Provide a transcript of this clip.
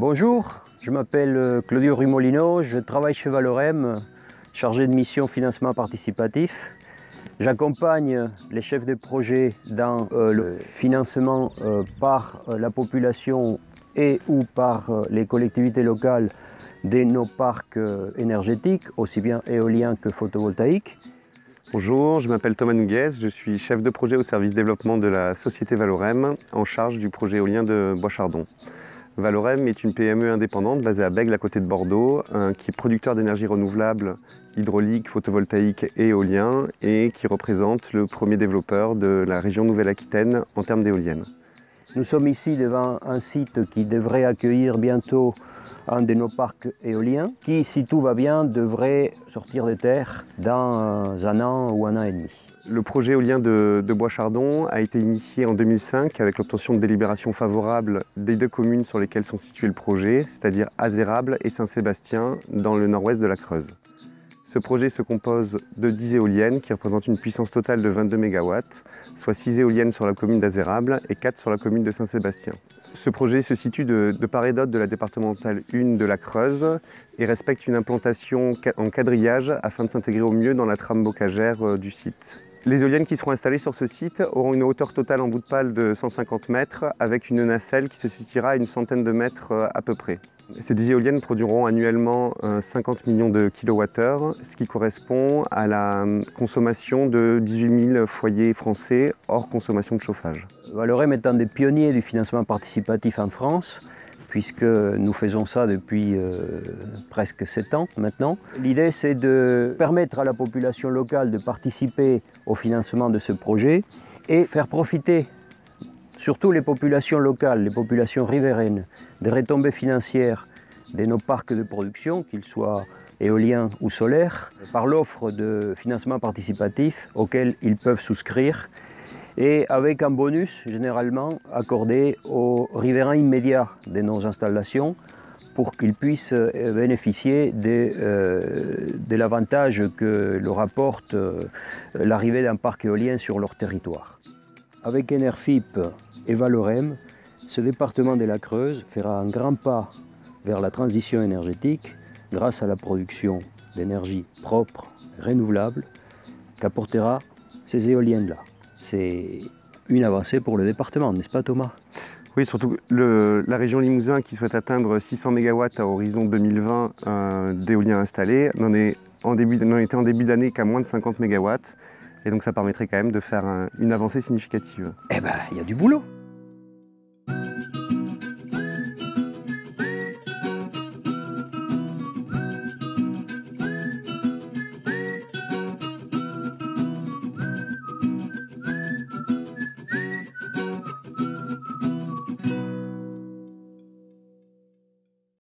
Bonjour, je m'appelle Claudio Rimolino, je travaille chez Valorem, chargé de mission financement participatif. J'accompagne les chefs de projet dans le financement par la population et ou par les collectivités locales de nos parcs énergétiques, aussi bien éoliens que photovoltaïques. Bonjour, je m'appelle Thomas Nouguez, je suis chef de projet au service développement de la société Valorem, en charge du projet éolien de Bois-Chardon. Valorem est une PME indépendante basée à Bègles, à côté de Bordeaux, qui est producteur d'énergie renouvelable, hydraulique, photovoltaïque et éolien, et qui représente le premier développeur de la région Nouvelle-Aquitaine en termes d'éoliennes. Nous sommes ici devant un site qui devrait accueillir bientôt un de nos parcs éoliens, qui, si tout va bien, devrait sortir des terres dans un an ou un an et demi. Le projet éolien de Bois-Chardon a été initié en 2005 avec l'obtention de délibérations favorables des deux communes sur lesquelles sont situés le projet, c'est-à-dire Azérable et Saint-Sébastien, dans le nord-ouest de la Creuse. Ce projet se compose de 10 éoliennes qui représentent une puissance totale de 22 MW, soit 6 éoliennes sur la commune d'Azérable et 4 sur la commune de Saint-Sébastien. Ce projet se situe de part et d'autre de la départementale 1 de la Creuse et respecte une implantation en quadrillage afin de s'intégrer au mieux dans la trame bocagère du site. Les éoliennes qui seront installées sur ce site auront une hauteur totale en bout de pale de 150 mètres avec une nacelle qui se situera à une centaine de mètres à peu près. Ces 10 éoliennes produiront annuellement 50 millions de kWh, ce qui correspond à la consommation de 18 000 foyers français hors consommation de chauffage. Valorem est un des pionniers du financement participatif en France, puisque nous faisons ça depuis presque 7 ans maintenant. L'idée, c'est de permettre à la population locale de participer au financement de ce projet et faire profiter surtout les populations locales, les populations riveraines, des retombées financières de nos parcs de production, qu'ils soient éoliens ou solaires, par l'offre de financement participatif auquel ils peuvent souscrire, et avec un bonus généralement accordé aux riverains immédiats de nos installations pour qu'ils puissent bénéficier de l'avantage que leur apporte l'arrivée d'un parc éolien sur leur territoire. Avec Enerfip et Valorem, ce département de la Creuse fera un grand pas vers la transition énergétique grâce à la production d'énergie propre, renouvelable, qu'apportera ces éoliennes-là. C'est une avancée pour le département, n'est-ce pas Thomas? Oui, surtout la région Limousin qui souhaite atteindre 600 MW à horizon 2020 d'éoliens installés, n'en était en début d'année qu'à moins de 50 MW. Et donc ça permettrait quand même de faire une avancée significative. Eh ben, il y a du boulot!